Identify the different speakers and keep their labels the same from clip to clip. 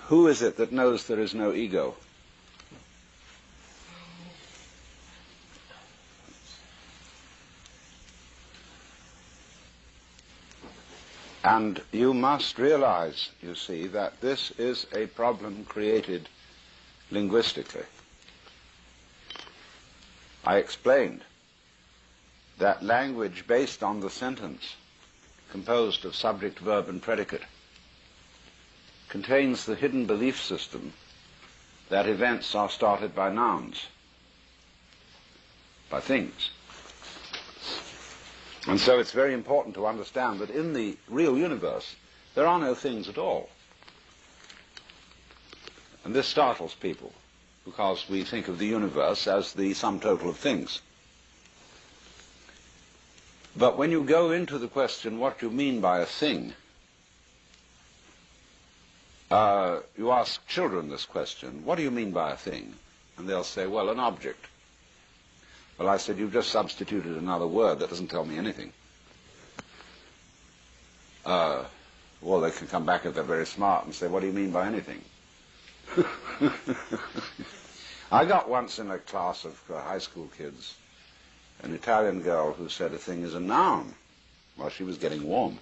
Speaker 1: Who is it that knows there is no ego? And you must realize, you see, that this is a problem created linguistically. I explained that language based on the sentence, composed of subject, verb, and predicate, contains the hidden belief system that events are started by nouns, by things. And so it's very important to understand that in the real universe there are no things at all. And this startles people, because we think of the universe as the sum total of things. But when you go into the question, what do you mean by a thing? You ask children this question, what do you mean by a thing? And they'll say, well, an object. Well, I said, you've just substituted another word that doesn't tell me anything. Well, they can come back if they're very smart and say, what do you mean by anything? I got once in a class of high school kids an Italian girl who said a thing is a noun while she was getting warm.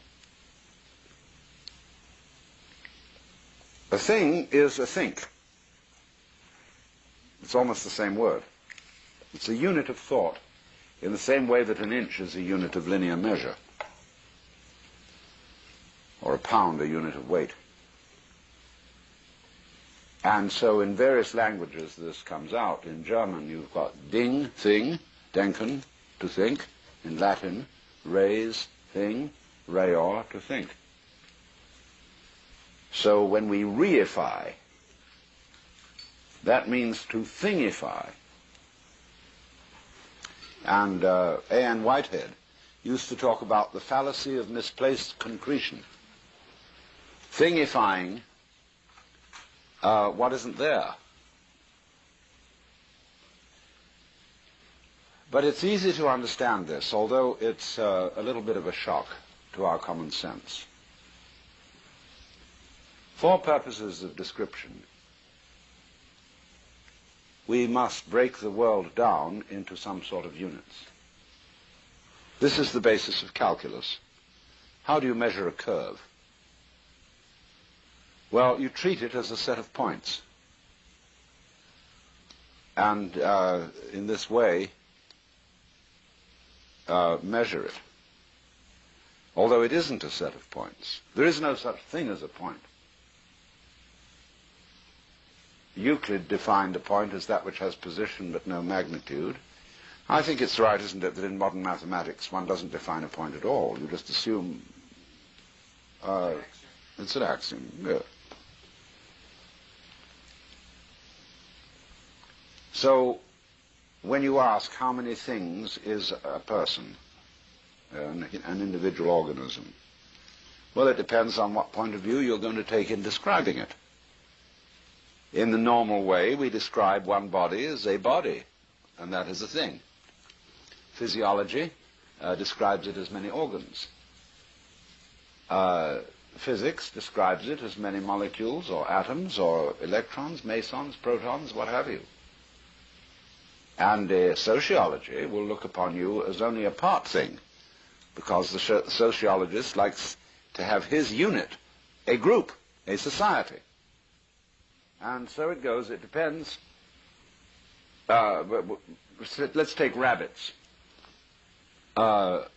Speaker 1: A thing is a think. It's almost the same word. It's a unit of thought, in the same way that an inch is a unit of linear measure, or a pound a unit of weight. And so in various languages this comes out. In German you've got ding, thing, denken, to think. In Latin, res, thing, reor, to think. So when we reify, that means to thingify. And A.N. Whitehead used to talk about the fallacy of misplaced concretion. Thingifying what isn't there. But it's easy to understand this, although it's a little bit of a shock to our common sense. For purposes of description, we must break the world down into some sort of units. This is the basis of calculus. How do you measure a curve? Well, you treat it as a set of points. And in this way, measure it. Although it isn't a set of points. There is no such thing as a point. Euclid defined a point as that which has position but no magnitude. I think it's right, isn't it, that in modern mathematics one doesn't define a point at all. You just assume it's an axiom. Yeah. So when you ask how many things is a person, an individual organism, well, it depends on what point of view you're going to take in describing it. In the normal way, we describe one body as a body, and that is a thing. Physiology describes it as many organs. Physics describes it as many molecules, or atoms, or electrons, mesons, protons, what have you. And sociology will look upon you as only a part thing, because the sociologist likes to have his unit, a group, a society. And so it goes. It depends. Let's take rabbits. The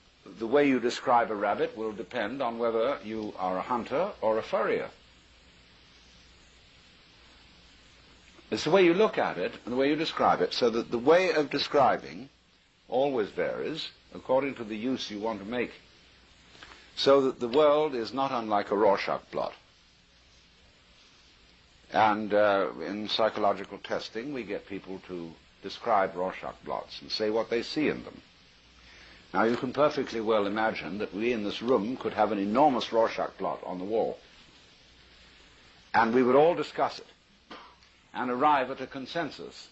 Speaker 1: way you describe a rabbit will depend on whether you are a hunter or a furrier. It's the way you look at it and the way you describe it, so that the way of describing always varies according to the use you want to make. So that the world is not unlike a Rorschach blot. And in psychological testing, we get people to describe Rorschach blots and say what they see in them. Now, you can perfectly well imagine that we in this room could have an enormous Rorschach blot on the wall, and we would all discuss it and arrive at a consensus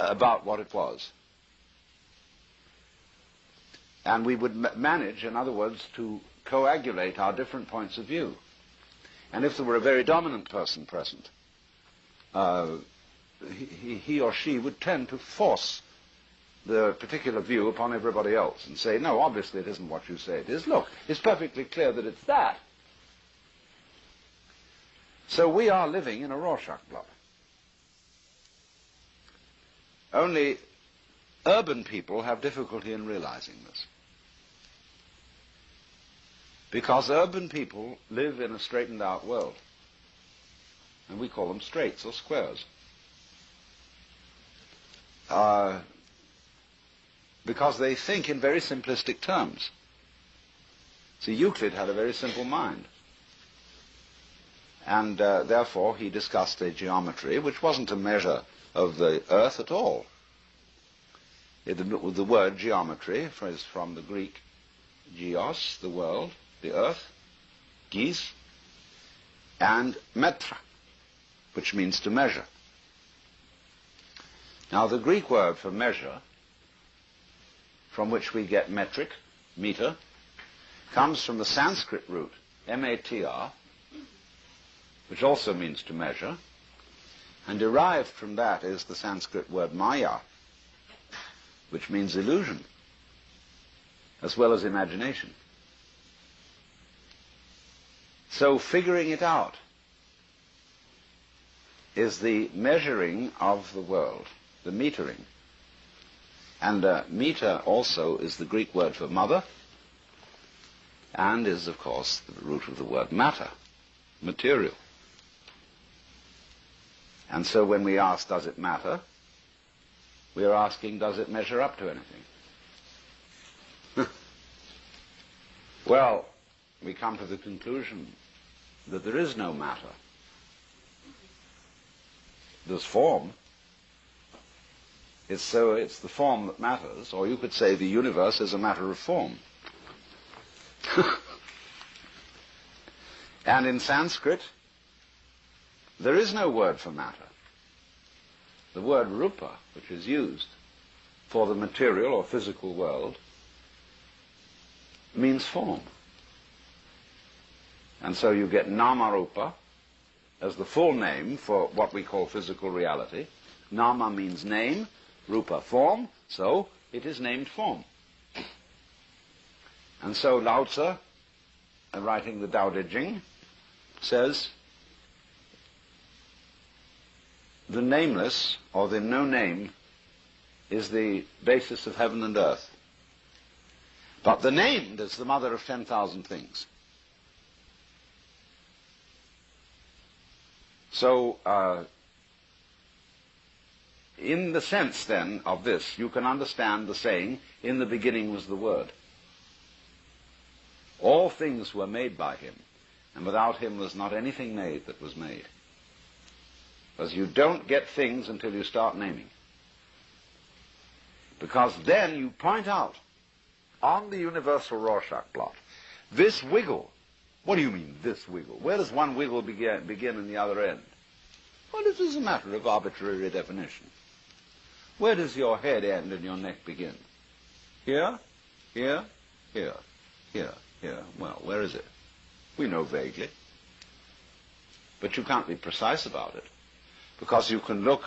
Speaker 1: about what it was. And we would manage, in other words, to coagulate our different points of view. And if there were a very dominant person present, he or she would tend to force the particular view upon everybody else and say, no, obviously it isn't what you say it is. Look, it's perfectly clear that it's that. So we are living in a Rorschach blot. Only urban people have difficulty in realizing this. Because urban people live in a straightened out world. And we call them straights or squares. Because they think in very simplistic terms. See, Euclid had a very simple mind. And therefore he discussed a geometry which wasn't a measure of the earth at all. The word geometry is from the Greek geos, the world, the earth, gis, and metra, which means to measure. Now the Greek word for measure, from which we get metric, meter, comes from the Sanskrit root, M-A-T-R, which also means to measure, and derived from that is the Sanskrit word maya, which means illusion, as well as imagination. So figuring it out is the measuring of the world, the metering. And meter also is the Greek word for mother, and is, of course, the root of the word matter, material. And so when we ask, does it matter, we are asking, does it measure up to anything? Well, we come to the conclusion that there is no matter. There's form. It's the form that matters, or you could say the universe is a matter of form. And in Sanskrit, there is no word for matter. The word rupa, which is used for the material or physical world, means form. And so you get nama-rupa as the full name for what we call physical reality. Nama means name, rupa form, so it is named form. And so Lao Tzu, writing the Tao Te Ching, says, the nameless, or the no name, is the basis of heaven and earth. But the named is the mother of 10,000 things. So, in the sense then of this, you can understand the saying, in the beginning was the Word. All things were made by him, and without him was not anything made that was made. Because you don't get things until you start naming. Because then you point out on the universal Rorschach blot, this wiggle. What do you mean, this wiggle? Where does one wiggle begin and the other end? Well, this is a matter of arbitrary definition. Where does your head end and your neck begin? Here, here, here, here, here. Well, where is it? We know vaguely. But you can't be precise about it, because you can look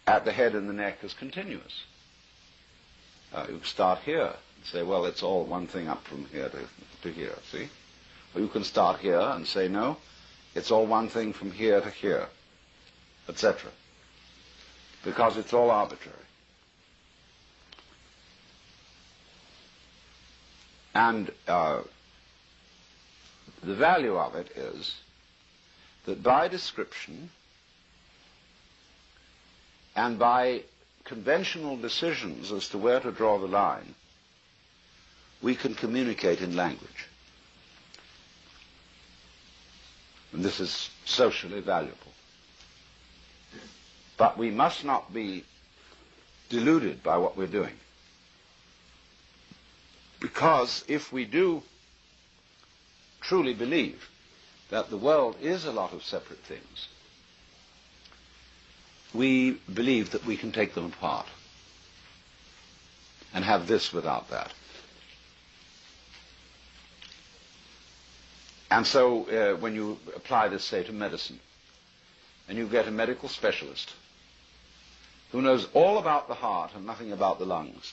Speaker 1: at the head and the neck as continuous. You can start here and say, well, it's all one thing up from here to here, see? Or you can start here and say, no, it's all one thing from here to here, etc. Because it's all arbitrary. And the value of it is that by description and by conventional decisions as to where to draw the line, we can communicate in language. And this is socially valuable. But we must not be deluded by what we're doing. Because if we do truly believe that the world is a lot of separate things, we believe that we can take them apart and have this without that. And so when you apply this, say, to medicine, and you get a medical specialist who knows all about the heart and nothing about the lungs,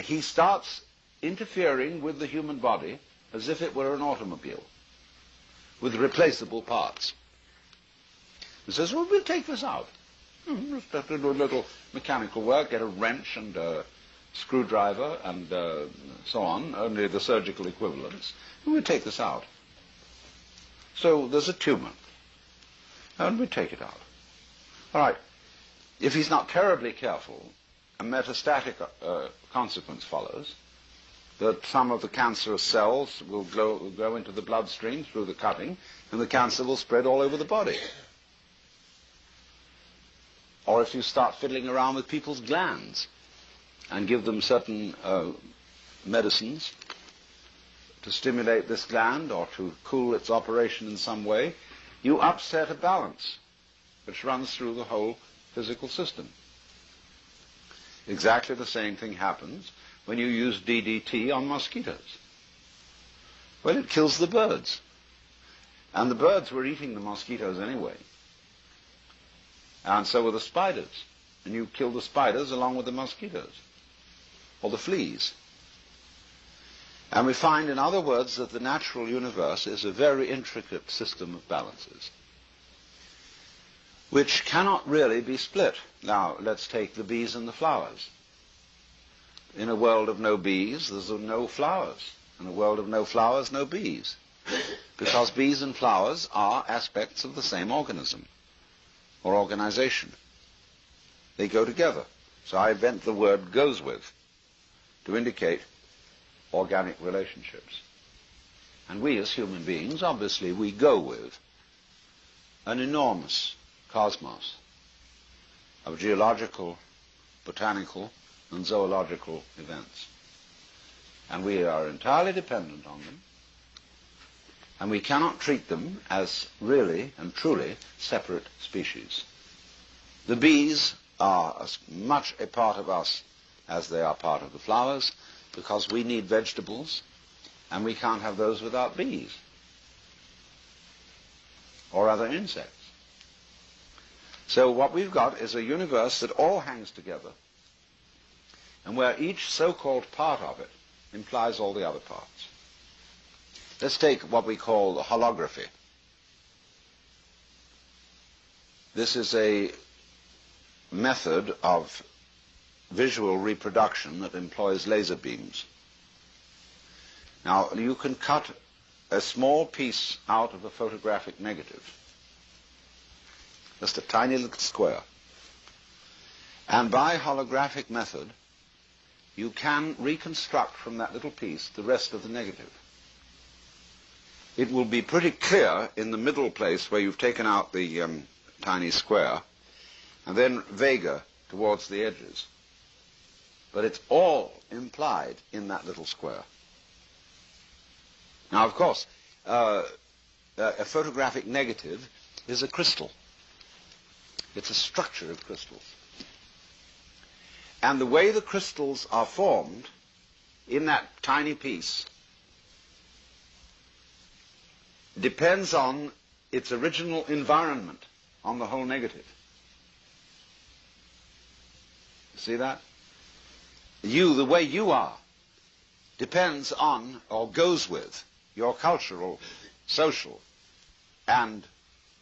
Speaker 1: he starts interfering with the human body as if it were an automobile with replaceable parts. He says, well, we'll take this out. Just have to do a little mechanical work, get a wrench and a screwdriver and so on, only the surgical equivalents, and we'll take this out. So there's a tumor, and we take it out. All right. If he's not terribly careful, a metastatic consequence follows, that some of the cancerous cells will go into the bloodstream through the cutting, and the cancer will spread all over the body. Or if you start fiddling around with people's glands and give them certain medicines to stimulate this gland or to cool its operation in some way, you upset a balance which runs through the whole physical system. Exactly the same thing happens when you use DDT on mosquitoes. Well, it kills the birds. And the birds were eating the mosquitoes anyway. And so were the spiders. And you kill the spiders along with the mosquitoes, or the fleas. And we find, in other words, that the natural universe is a very intricate system of balances, which cannot really be split. Now, let's take the bees and the flowers. In a world of no bees, there's no flowers. In a world of no flowers, no bees. Because bees and flowers are aspects of the same organism, or organization. They go together. So I invent the word goes with to indicate organic relationships. And we as human beings, obviously, we go with an enormous cosmos of geological, botanical, and zoological events. And we are entirely dependent on them, and we cannot treat them as really and truly separate species. The bees are as much a part of us as they are part of the flowers, because we need vegetables, and we can't have those without bees or other insects. So what we've got is a universe that all hangs together, and where each so-called part of it implies all the other parts. Let's take what we call holography. This is a method of visual reproduction that employs laser beams. Now, you can cut a small piece out of a photographic negative, just a tiny little square. And by holographic method, you can reconstruct from that little piece the rest of the negative. It will be pretty clear in the middle place where you've taken out the tiny square, and then vaguer towards the edges. But it's all implied in that little square. Now, of course, a photographic negative is a crystal. It's a structure of crystals. And the way the crystals are formed in that tiny piece depends on its original environment on the whole negative. See that? You, the way you are, depends on or goes with your cultural, social, and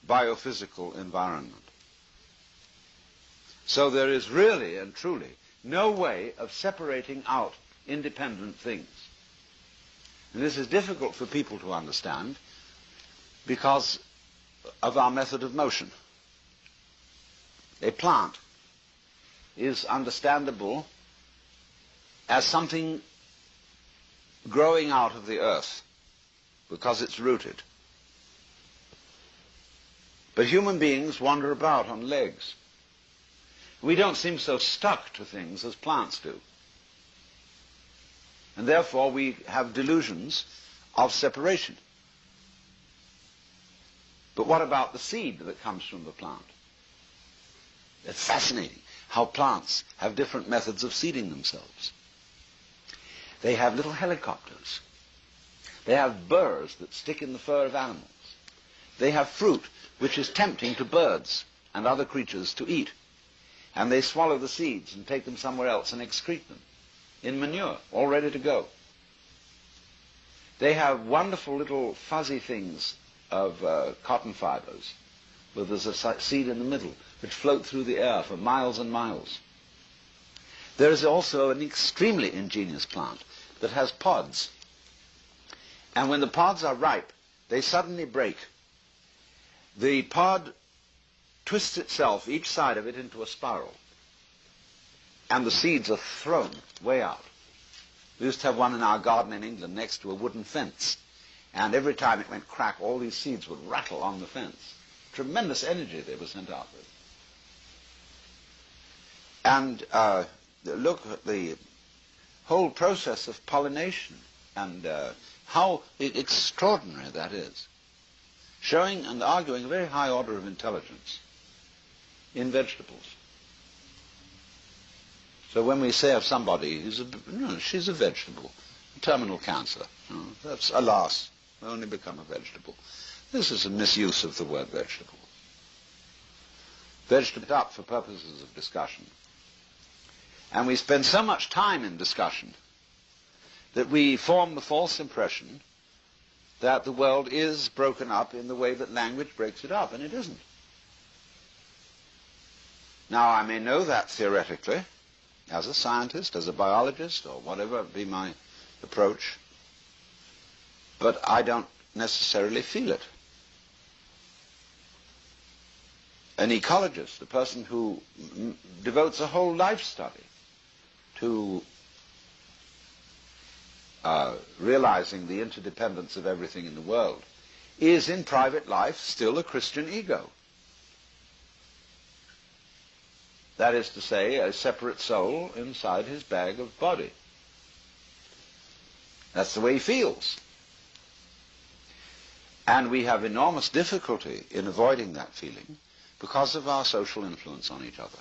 Speaker 1: biophysical environment. So there is really and truly no way of separating out independent things. And this is difficult for people to understand because of our method of motion. A plant is understandable as something growing out of the earth because it's rooted. But human beings wander about on legs. We don't seem so stuck to things as plants do. And therefore we have delusions of separation. But what about the seed that comes from the plant? It's fascinating how plants have different methods of seeding themselves. They have little helicopters They have burrs that stick in the fur of animals. They have fruit which is tempting to birds and other creatures to eat. And they swallow the seeds and take them somewhere else and excrete them in manure, all ready to go. They have wonderful little fuzzy things of cotton fibers, where there's a seed in the middle, which float through the air for miles and miles. There is also an extremely ingenious plant that has pods. And when the pods are ripe, they suddenly break. The pod twists itself, each side of it, into a spiral. And the seeds are thrown way out. We used to have one in our garden in England next to a wooden fence. And every time it went crack, all these seeds would rattle on the fence. Tremendous energy they were sent out with. And look at the whole process of pollination and how extraordinary that is, showing and arguing a very high order of intelligence in vegetables. So when we say of somebody, she's a vegetable, terminal cancer, that's, alas, only become a vegetable. This is a misuse of the word vegetable. Vegetable up for purposes of discussion. And we spend so much time in discussion that we form the false impression that the world is broken up in the way that language breaks it up, and it isn't. Now, I may know that theoretically, as a scientist, as a biologist, or whatever be my approach, but I don't necessarily feel it. An ecologist, a person who devotes a whole life study to realizing the interdependence of everything in the world, is in private life still a Christian ego. That is to say, a separate soul inside his bag of body. That's the way he feels. And we have enormous difficulty in avoiding that feeling because of our social influence on each other.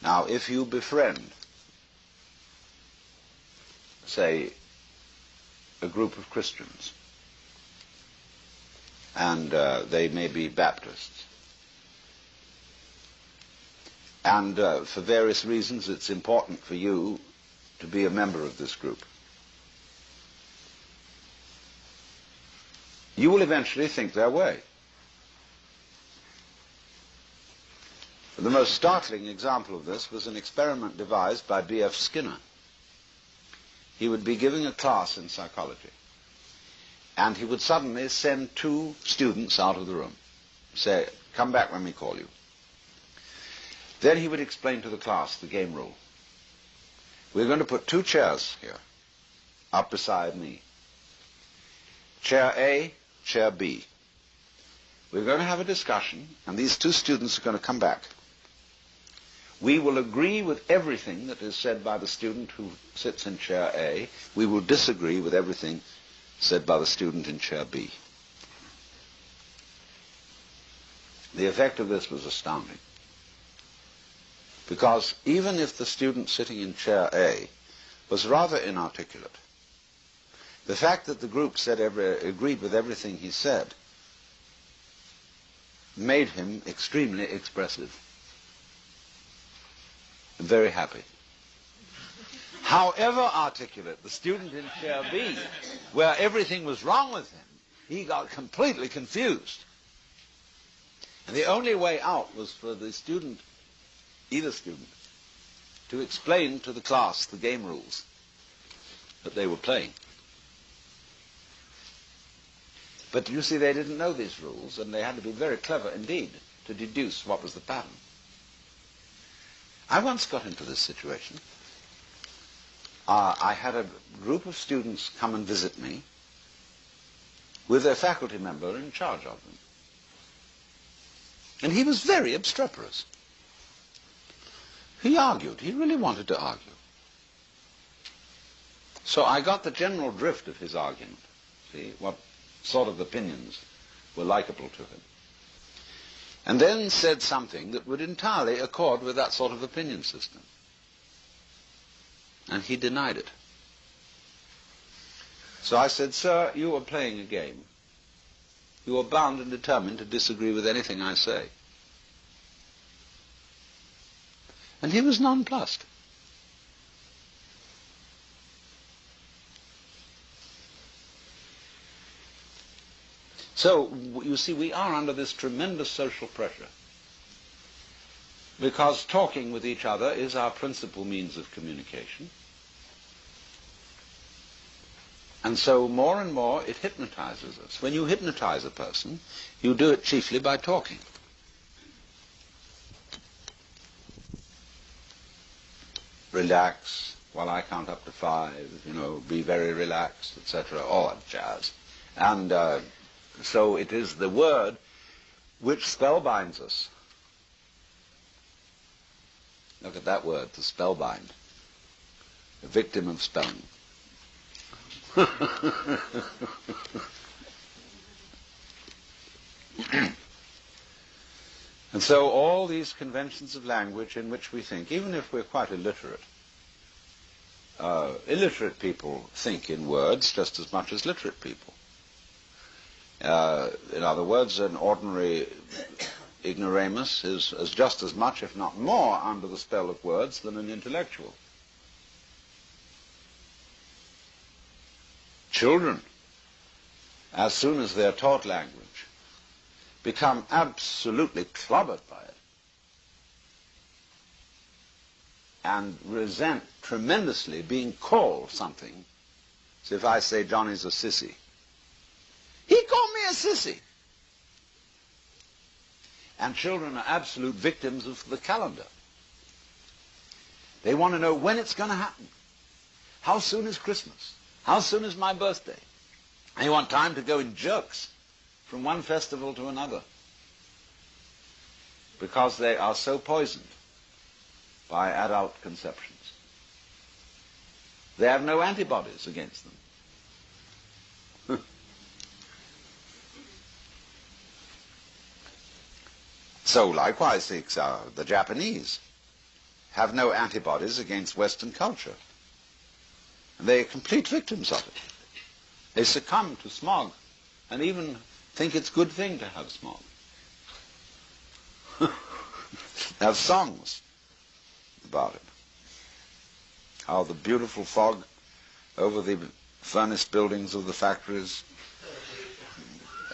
Speaker 1: Now, if you befriend, say, a group of Christians, and they may be Baptists, and for various reasons it's important for you to be a member of this group, you will eventually think their way. The most startling example of this was an experiment devised by B.F. Skinner. He would be giving a class in psychology, and he would suddenly send two students out of the room, say, come back when we call you. Then he would explain to the class the game rule. We're going to put two chairs here, up beside me. Chair A, chair B. We're going to have a discussion, and these two students are going to come back. We will agree with everything that is said by the student who sits in chair A. We will disagree with everything said by the student in chair B. The effect of this was astounding. Because even if the student sitting in chair A was rather inarticulate, the fact that the group agreed with everything he said made him extremely expressive. Very happy. However articulate the student in chair B, where everything was wrong with him, he got completely confused. And the only way out was for the student, either student, to explain to the class the game rules that they were playing. But you see, they didn't know these rules, and they had to be very clever indeed to deduce what was the pattern. I once got into this situation. I had a group of students come and visit me with their faculty member in charge of them. And he was very obstreperous. He argued. He really wanted to argue. So I got the general drift of his argument, see, what sort of opinions were likable to him. And then said something that would entirely accord with that sort of opinion system. And he denied it. So I said, "Sir, you are playing a game. You are bound and determined to disagree with anything I say." And he was nonplussed. So, you see, we are under this tremendous social pressure, because talking with each other is our principal means of communication. And so more and more it hypnotizes us. When you hypnotize a person, you do it chiefly by talking. Relax while I count up to 5, be very relaxed, etc., all that jazz. And so it is the word which spellbinds us. Look at that word, to spellbind. A victim of spelling. And so all these conventions of language in which we think, even if we're quite illiterate people think in words just as much as literate people. In other words, an ordinary ignoramus is just as much, if not more, under the spell of words than an intellectual. Children, as soon as they're taught language, become absolutely clobbered by it and resent tremendously being called something. So if I say Johnny's a sissy, he called me a sissy. And children are absolute victims of the calendar. They want to know when it's going to happen. How soon is Christmas? How soon is my birthday? They want time to go in jerks from one festival to another, because they are so poisoned by adult conceptions. They have no antibodies against them. So likewise the Japanese have no antibodies against Western culture. And they are complete victims of it. They succumb to smog and even think it's a good thing to have smog. They have songs about it. How the beautiful fog over the furnace buildings of the factories.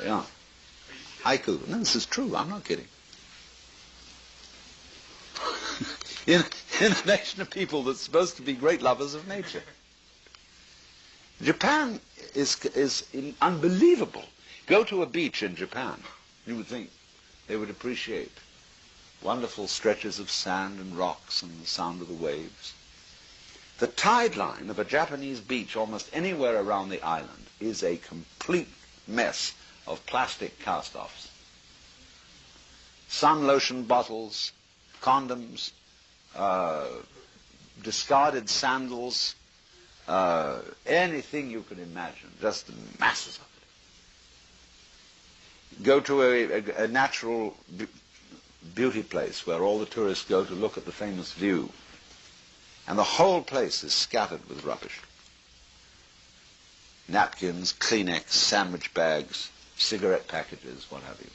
Speaker 1: Yeah. Haiku. No, this is true. I'm not kidding. In a nation of people that's supposed to be great lovers of nature. Japan is unbelievable. Go to a beach in Japan. You would think they would appreciate wonderful stretches of sand and rocks and the sound of the waves. The tide line of a Japanese beach almost anywhere around the island is a complete mess of plastic cast-offs. Sun lotion bottles, condoms, discarded sandals, anything you can imagine, just masses of it. Go to a natural beauty place where all the tourists go to look at the famous view, and the whole place is scattered with rubbish. Napkins, Kleenex, sandwich bags, cigarette packages, what have you.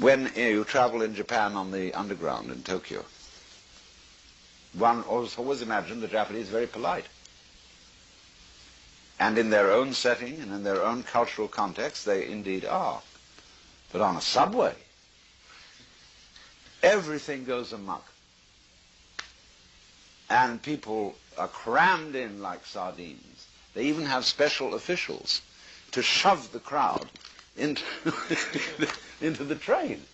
Speaker 1: When you travel in Japan on the underground in Tokyo, one always imagined the Japanese very polite. And in their own setting and in their own cultural context, they indeed are. But on a subway, everything goes amok. And people are crammed in like sardines. They even have special officials to shove the crowd into, into the train.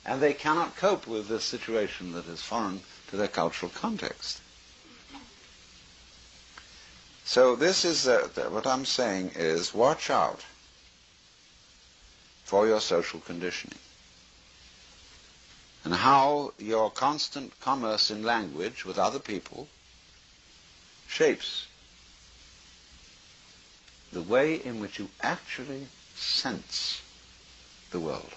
Speaker 1: And they cannot cope with this situation that is foreign to their cultural context. So this is, what I'm saying is, watch out for your social conditioning and how your constant commerce in language with other people shapes the way in which you actually sense the world.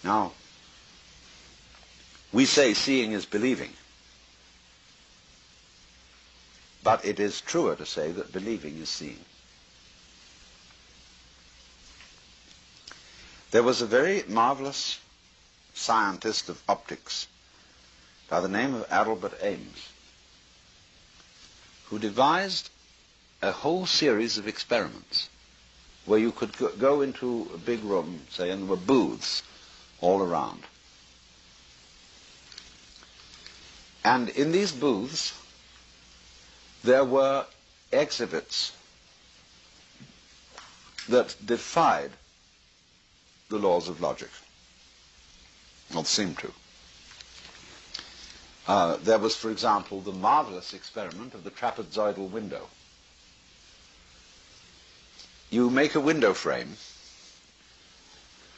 Speaker 1: Now, We say seeing is believing. But it is truer to say that believing is seeing. There was a very marvelous scientist of optics by the name of Albert Ames, who devised a whole series of experiments where you could go into a big room, say, and there were booths all around. And in these booths, there were exhibits that defied the laws of logic, or seemed to. There was, for example, the marvelous experiment of the trapezoidal window. You make a window frame,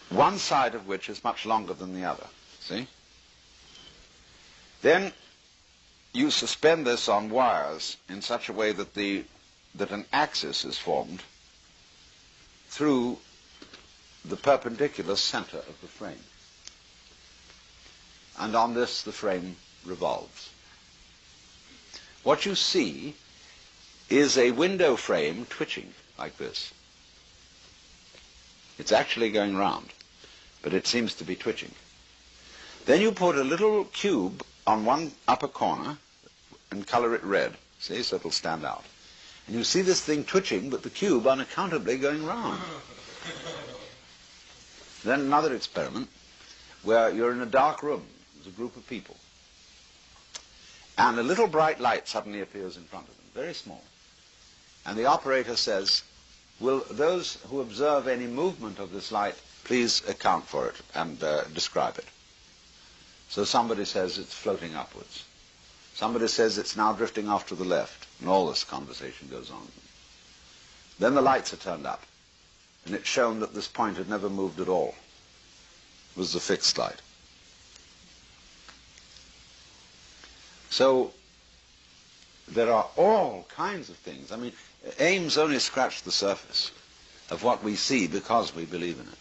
Speaker 1: one side of which is much longer than the other, see? Then you suspend this on wires in such a way that that an axis is formed through the perpendicular center of the frame. And on this the frame revolves. What you see is a window frame twitching like this. It's actually going round, but it seems to be twitching. Then you put a little cube on one upper corner and color it red, see, so it'll stand out. And you see this thing twitching, but the cube unaccountably going round. Then another experiment where you're in a dark room, there's a group of people, and a little bright light suddenly appears in front of them, very small. And the operator says, will those who observe any movement of this light please account for it and describe it? So somebody says it's floating upwards. Somebody says it's now drifting off to the left, and all this conversation goes on. Then the lights are turned up, and it's shown that this point had never moved at all. It was the fixed light. So there are all kinds of things. I mean, Ames only scratched the surface of what we see because we believe in it.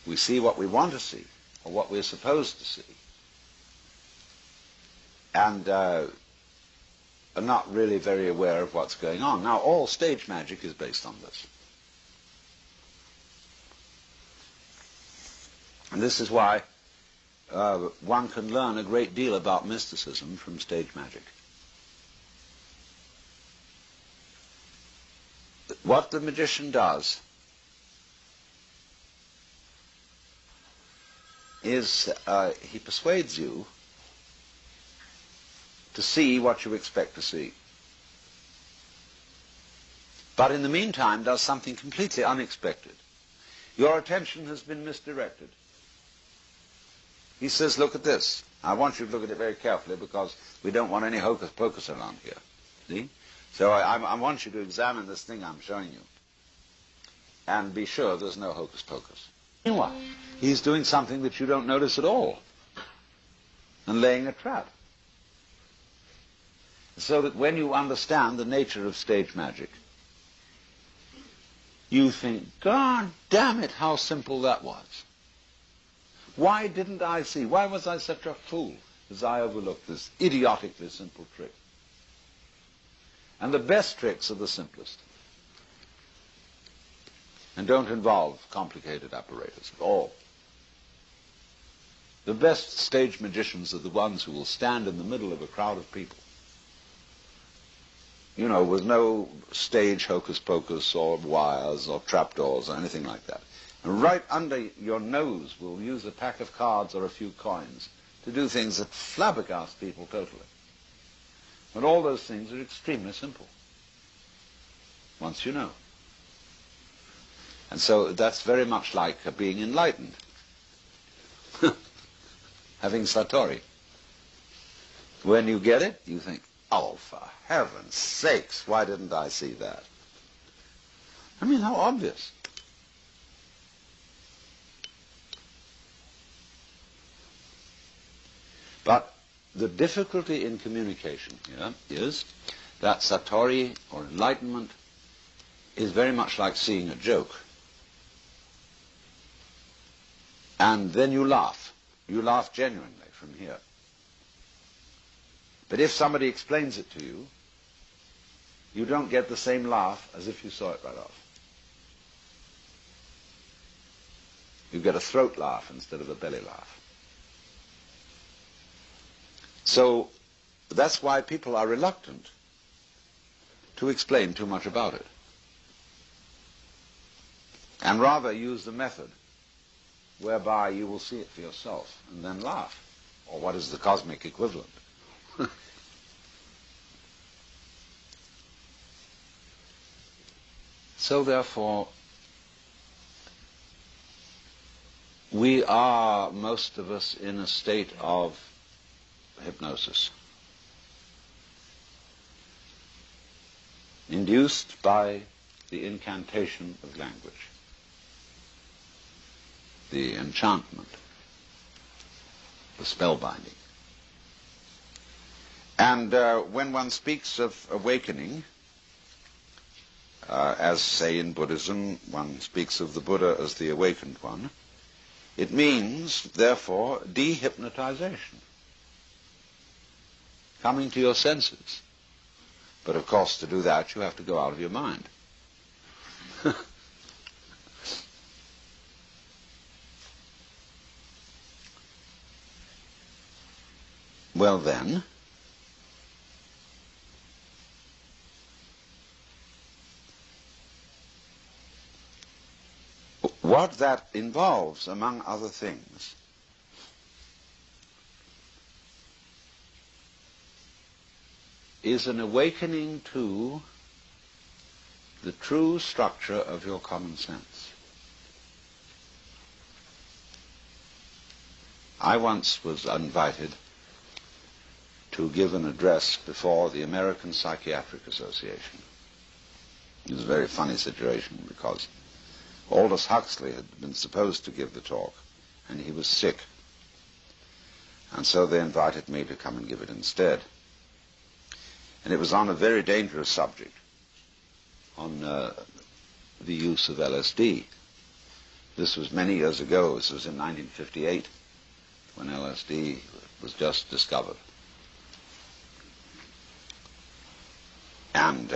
Speaker 1: We see what we want to see, or what we're supposed to see, and are not really very aware of what's going on. Now, all stage magic is based on this. And this is why one can learn a great deal about mysticism from stage magic. What the magician does is he persuades you to see what you expect to see. But in the meantime does something completely unexpected. Your attention has been misdirected. He says, look at this. I want you to look at it very carefully because we don't want any hocus pocus around here. See? So I want you to examine this thing I'm showing you and be sure there's no hocus pocus. Meanwhile, he's doing something that you don't notice at all and laying a trap. So that when you understand the nature of stage magic, you think, God damn it, how simple that was. Why didn't I see? Why was I such a fool as I overlooked this idiotically simple trick? And the best tricks are the simplest and don't involve complicated apparatus at all. The best stage magicians are the ones who will stand in the middle of a crowd of people, you know, with no stage hocus pocus or wires or trapdoors or anything like that. And right under your nose will use a pack of cards or a few coins to do things that flabbergast people totally. But all those things are extremely simple, once you know. And so that's very much like being enlightened, having satori. When you get it, you think, oh, for heaven's sakes, why didn't I see that? I mean, how obvious. But the difficulty in communication here is that satori, or enlightenment, is very much like seeing a joke. And then you laugh. You laugh genuinely from here. But if somebody explains it to you, you don't get the same laugh as if you saw it right off. You get a throat laugh instead of a belly laugh. So that's why people are reluctant to explain too much about it, and rather use the method whereby you will see it for yourself and then laugh, or what is the cosmic equivalent. So therefore, we are, most of us, in a state of hypnosis, induced by the incantation of language, the enchantment, the spellbinding. And when one speaks of awakening, as, say, in Buddhism, one speaks of the Buddha as the awakened one, it means, therefore, dehypnotization, coming to your senses. But, of course, to do that, you have to go out of your mind. Well, then, what that involves, among other things, is an awakening to the true structure of your common sense. I once was invited to give an address before the American Psychiatric Association. It was a very funny situation because Aldous Huxley had been supposed to give the talk, and he was sick. And so they invited me to come and give it instead. And it was on a very dangerous subject, on the use of LSD. This was many years ago. This was in 1958, when LSD was just discovered. And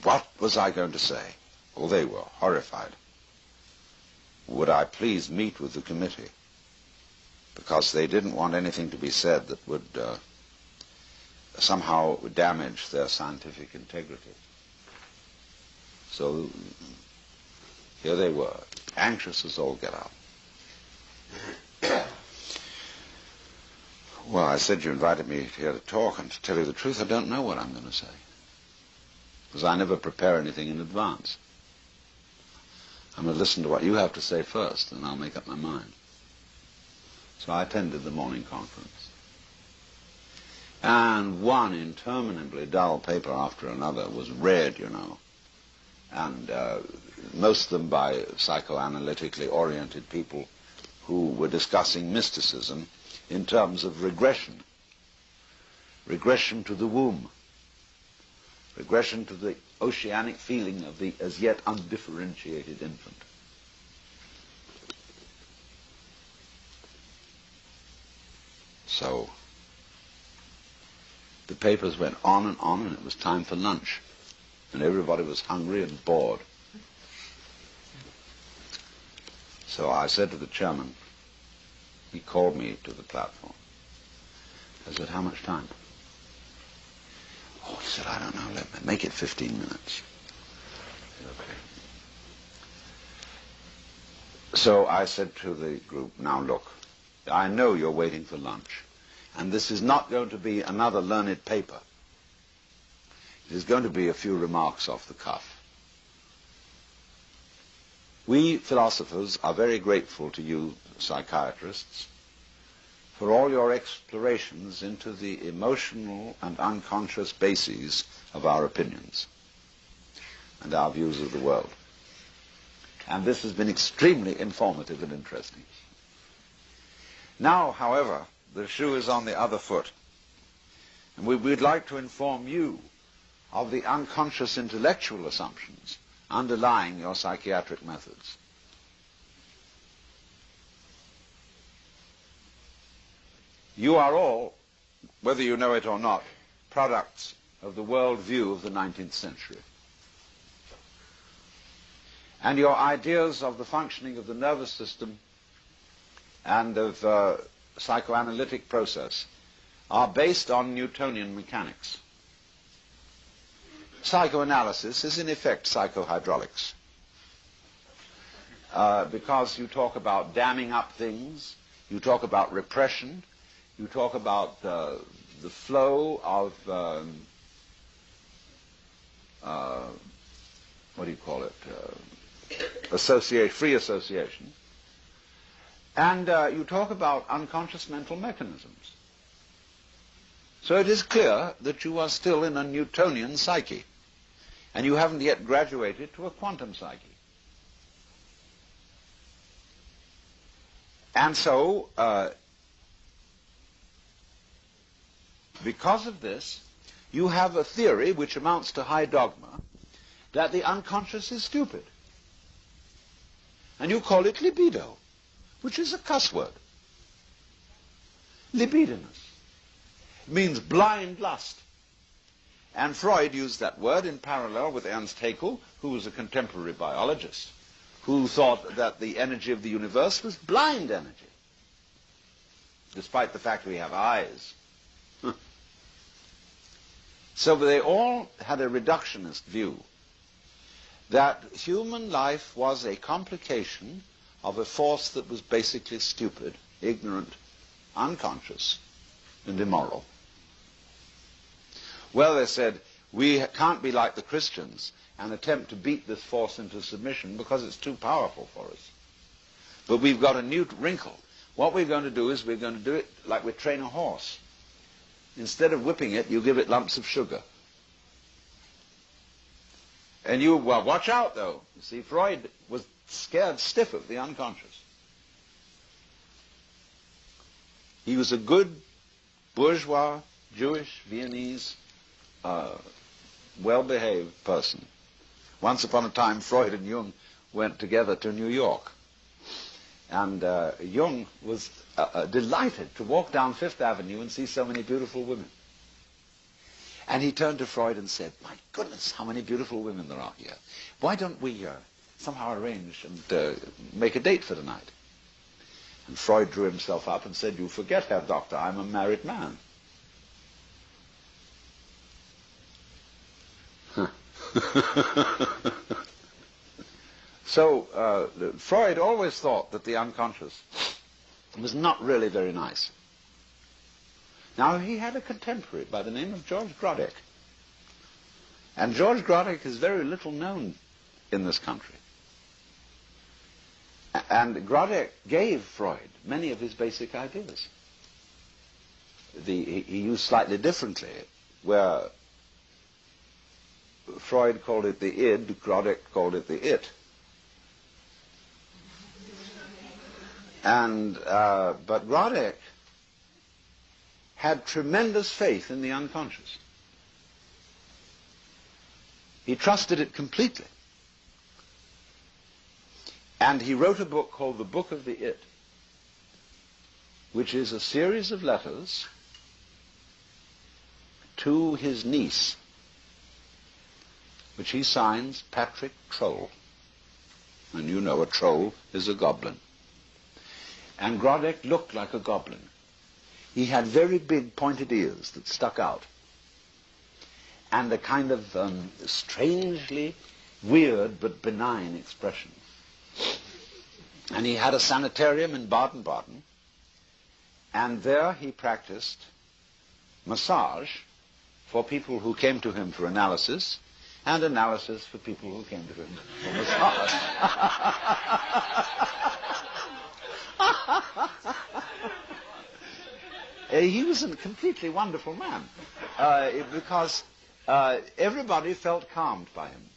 Speaker 1: what was I going to say? Well, they were horrified. Would I please meet with the committee? Because they didn't want anything to be said that would somehow damage their scientific integrity. So here they were, anxious as all get out. Well, I said, you invited me here to talk, and to tell you the truth, I don't know what I'm going to say, because I never prepare anything in advance. I'm going to listen to what you have to say first, and I'll make up my mind. So I attended the morning conference. And one interminably dull paper after another was read, you know, and most of them by psychoanalytically oriented people who were discussing mysticism in terms of regression. Regression to the womb. Regression to the oceanic feeling of the as yet undifferentiated infant. So the papers went on, and it was time for lunch. And everybody was hungry and bored. So I said to the chairman, he called me to the platform. I said, how much time? Oh, he said, I don't know, make it 15 minutes. I said, okay. So I said to the group, now look, I know you're waiting for lunch, and this is not going to be another learned paper. It is going to be a few remarks off the cuff. We philosophers are very grateful to you psychiatrists for all your explorations into the emotional and unconscious bases of our opinions and our views of the world. And this has been extremely informative and interesting. Now, however, the shoe is on the other foot, and we'd like to inform you of the unconscious intellectual assumptions underlying your psychiatric methods. You are all, whether you know it or not, products of the world view of the 19th century. And your ideas of the functioning of the nervous system and of psychoanalytic process are based on Newtonian mechanics. Psychoanalysis is in effect psychohydraulics, because you talk about damming up things, you talk about repression, you talk about the flow of what do you call it? Free association, and you talk about unconscious mental mechanisms. So it is clear that you are still in a Newtonian psyche, and you haven't yet graduated to a quantum psyche. And so, because of this, you have a theory which amounts to high dogma that the unconscious is stupid. And you call it libido, which is a cuss word. Libidinous. It means blind lust. And Freud used that word in parallel with Ernst Haeckel, who was a contemporary biologist, who thought that the energy of the universe was blind energy, despite the fact we have eyes. So they all had a reductionist view that human life was a complication of a force that was basically stupid, ignorant, unconscious, and immoral. Well, they said, we can't be like the Christians and attempt to beat this force into submission because it's too powerful for us. But we've got a new wrinkle. What we're going to do is we're going to do it like we train a horse. Instead of whipping it, you give it lumps of sugar. And you, well, watch out, though. You see, Freud was scared stiff of the unconscious. He was a good bourgeois, Jewish, Viennese, well-behaved person. Once upon a time, Freud and Jung went together to New York. And Jung was delighted to walk down Fifth Avenue and see so many beautiful women. And he turned to Freud and said, my goodness, how many beautiful women there are here. Why don't we somehow arrange and make a date for tonight? And Freud drew himself up and said, you forget, Herr Doctor, I'm a married man. So Freud always thought that the unconscious was not really very nice. Now, he had a contemporary by the name of George Grodek. And George Grodek is very little known in this country. And Grodek gave Freud many of his basic ideas. He used slightly differently, where Freud called it the id, Grodek called it the it. And but Grodek had tremendous faith in the unconscious. He trusted it completely. And he wrote a book called The Book of the It, which is a series of letters to his niece, which he signs Patrick Troll. And you know a troll is a goblin. And Grodek looked like a goblin. He had very big pointed ears that stuck out, and a kind of strangely weird but benign expression. And he had a sanitarium in Baden-Baden, and there he practiced massage for people who came to him for analysis, and analysis for people who came to him for massage. He was a completely wonderful man, because everybody felt calmed by him.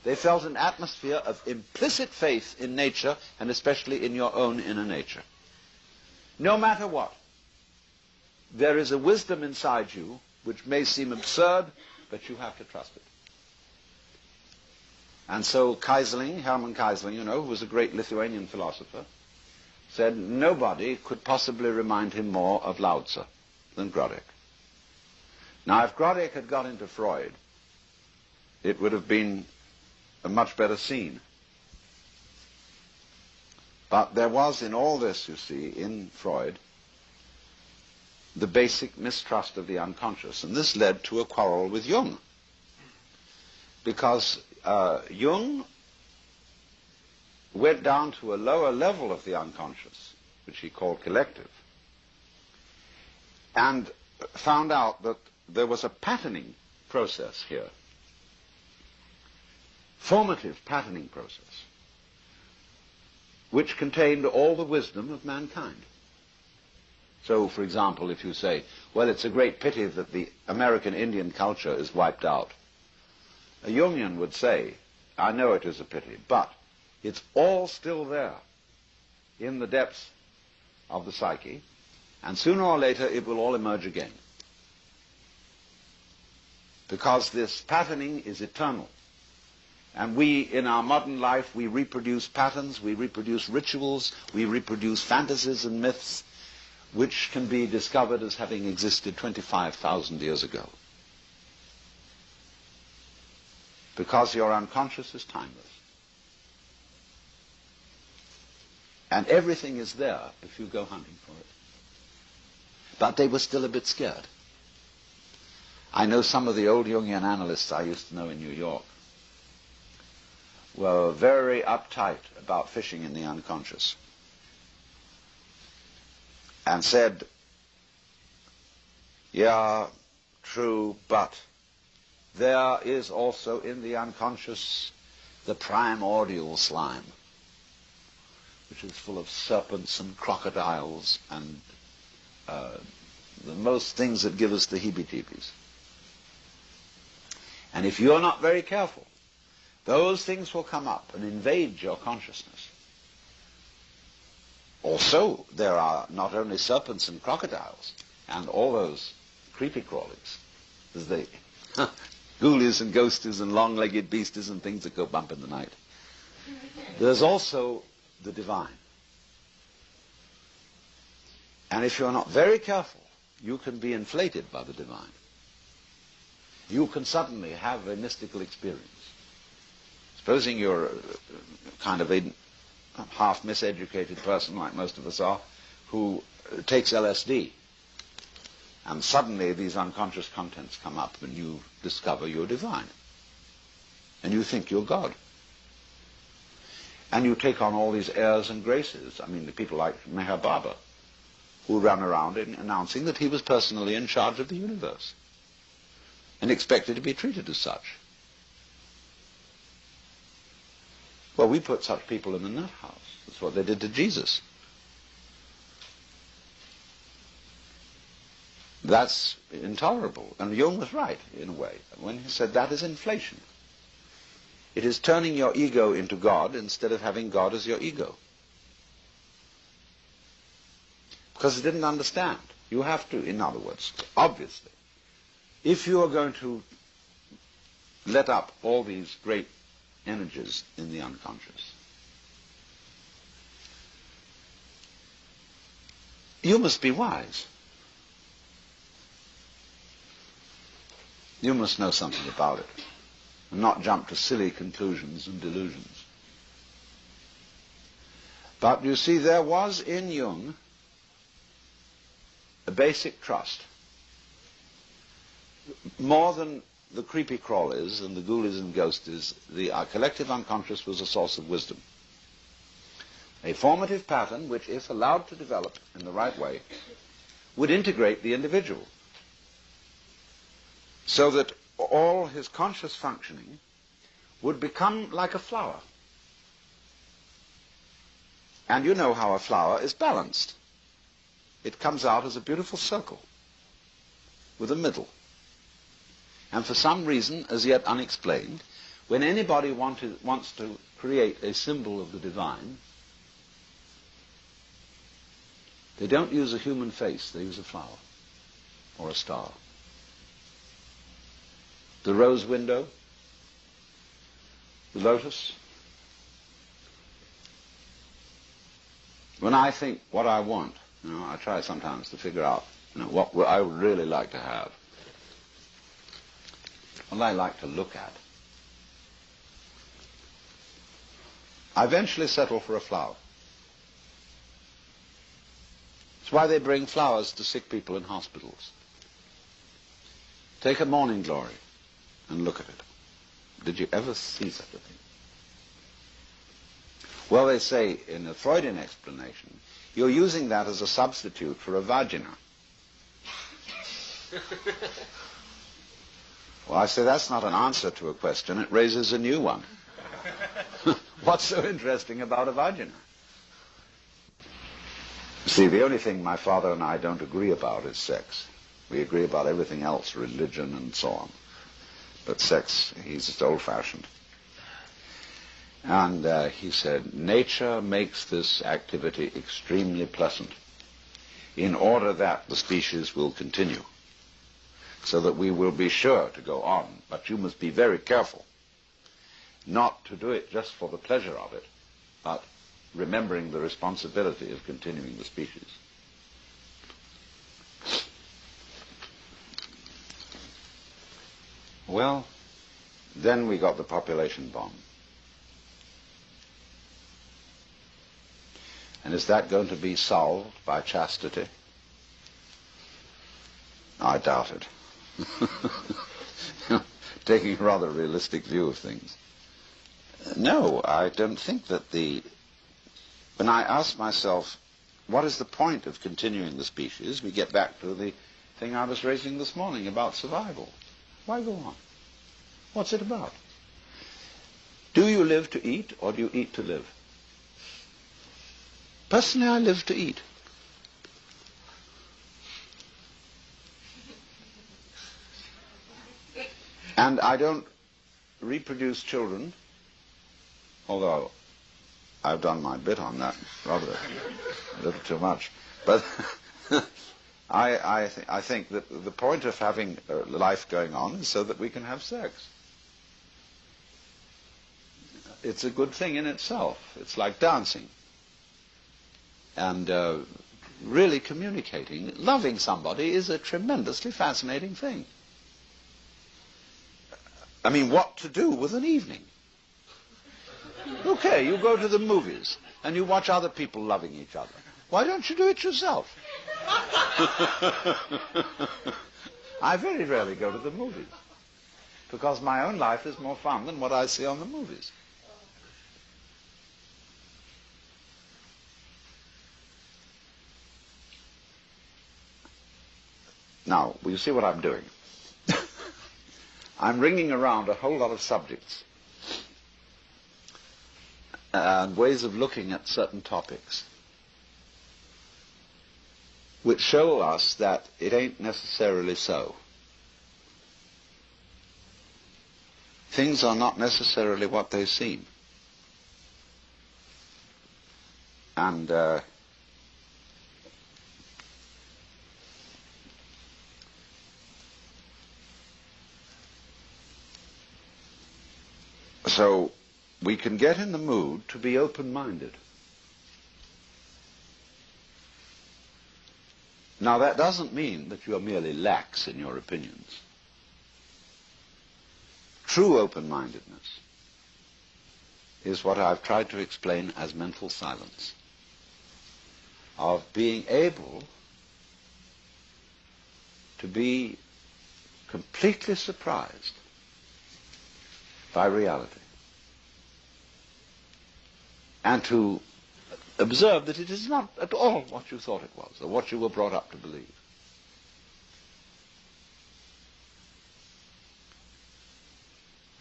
Speaker 1: They felt an atmosphere of implicit faith in nature, and especially in your own inner nature. No matter what, there is a wisdom inside you which may seem absurd, but you have to trust it. And so Hermann Kaisling, you know, who was a great Lithuanian philosopher, said nobody could possibly remind him more of Lao Tzu than Grodek. Now, if Grodek had got into Freud, it would have been a much better scene. But there was in all this, you see, in Freud, the basic mistrust of the unconscious. And this led to a quarrel with Jung. Because Jung went down to a lower level of the unconscious, which he called collective, and found out that there was a patterning process here, formative patterning process, which contained all the wisdom of mankind. So, for example, if you say, well, it's a great pity that the American Indian culture is wiped out, a Jungian would say, I know it is a pity, but it's all still there in the depths of the psyche, and sooner or later it will all emerge again. Because this patterning is eternal. And we, in our modern life, we reproduce patterns, we reproduce rituals, we reproduce fantasies and myths, which can be discovered as having existed 25,000 years ago. Because your unconscious is timeless. And everything is there if you go hunting for it. But they were still a bit scared. I know some of the old Jungian analysts I used to know in New York were very uptight about fishing in the unconscious, and said, yeah, true, but there is also in the unconscious the primordial slime, which is full of serpents and crocodiles and the most things that give us the heebie-jeebies. And if you're not very careful, those things will come up and invade your consciousness. Also, there are not only serpents and crocodiles and all those creepy crawlies, as they ghoulies and ghosties and long-legged beasties and things that go bump in the night. There's also the divine. And if you're not very careful, you can be inflated by the divine. You can suddenly have a mystical experience. Supposing you're kind of a half miseducated person, like most of us are, who takes LSD, and suddenly these unconscious contents come up and you discover you're divine. And you think you're God. And you take on all these airs and graces. I mean, the people like Meher Baba, who ran around announcing that he was personally in charge of the universe and expected to be treated as such. Well, we put such people in the nut house. That's what they did to Jesus. That's intolerable. And Jung was right, in a way, when he said that is inflation. It is turning your ego into God instead of having God as your ego. Because he didn't understand. You have to, in other words, obviously, if you are going to let up all these great energies in the unconscious, you must be wise. You must know something about it and not jump to silly conclusions and delusions. But you see, there was in Jung a basic trust. More than the creepy crawlies and the ghoulies and ghosties, the collective unconscious was a source of wisdom. A formative pattern which, if allowed to develop in the right way, would integrate the individual, so that all his conscious functioning would become like a flower. And you know how a flower is balanced. It comes out as a beautiful circle with a middle. And for some reason, as yet unexplained, when anybody wants to create a symbol of the divine, they don't use a human face, they use a flower or a star. The rose window, the lotus. When I think what I want, I try sometimes to figure out, what I would really like to have. What I like to look at. I eventually settle for a flower. It's why they bring flowers to sick people in hospitals. Take a morning glory and look at it. Did you ever see such a thing? Well, they say in the Freudian explanation, you're using that as a substitute for a vagina. Well, I say that's not an answer to a question, it raises a new one. What's so interesting about a vagina? See, the only thing my father and I don't agree about is sex. We agree about everything else, religion and so on. But sex, he's just old-fashioned. And he said, nature makes this activity extremely pleasant in order that the species will continue, so that we will be sure to go on. But you must be very careful not to do it just for the pleasure of it, but remembering the responsibility of continuing the species. Well, then we got the population bomb. And is that going to be solved by chastity? I doubt it. Taking a rather realistic view of things. No, I don't think that when I ask myself, what is the point of continuing the species, we get back to the thing I was raising this morning about survival. Why go on? What's it about? Do you live to eat, or do you eat to live? Personally, I live to eat. And I don't reproduce children, although I've done my bit on that, rather a little too much. But I think that the point of having life going on is so that we can have sex. It's a good thing in itself. It's like dancing. And really communicating, loving somebody is a tremendously fascinating thing. I mean, what to do with an evening? Okay, you go to the movies and you watch other people loving each other. Why don't you do it yourself? I very rarely go to the movies because my own life is more fun than what I see on the movies. Now, will you see what I'm doing? I'm ringing around a whole lot of subjects and ways of looking at certain topics which show us that it ain't necessarily so. Things are not necessarily what they seem. And so we can get in the mood to be open-minded. Now, that doesn't mean that you are merely lax in your opinions. True open-mindedness is what I've tried to explain as mental silence, of being able to be completely surprised by reality, and to observe that it is not at all what you thought it was, or what you were brought up to believe.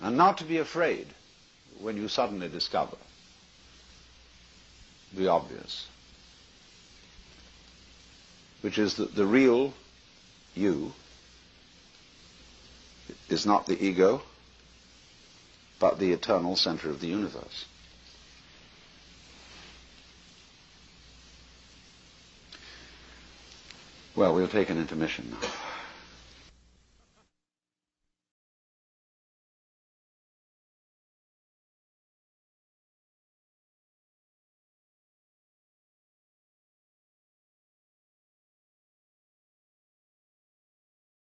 Speaker 1: And not to be afraid when you suddenly discover the obvious, which is that the real you is not the ego, but the eternal center of the universe. Well, we'll take an intermission now.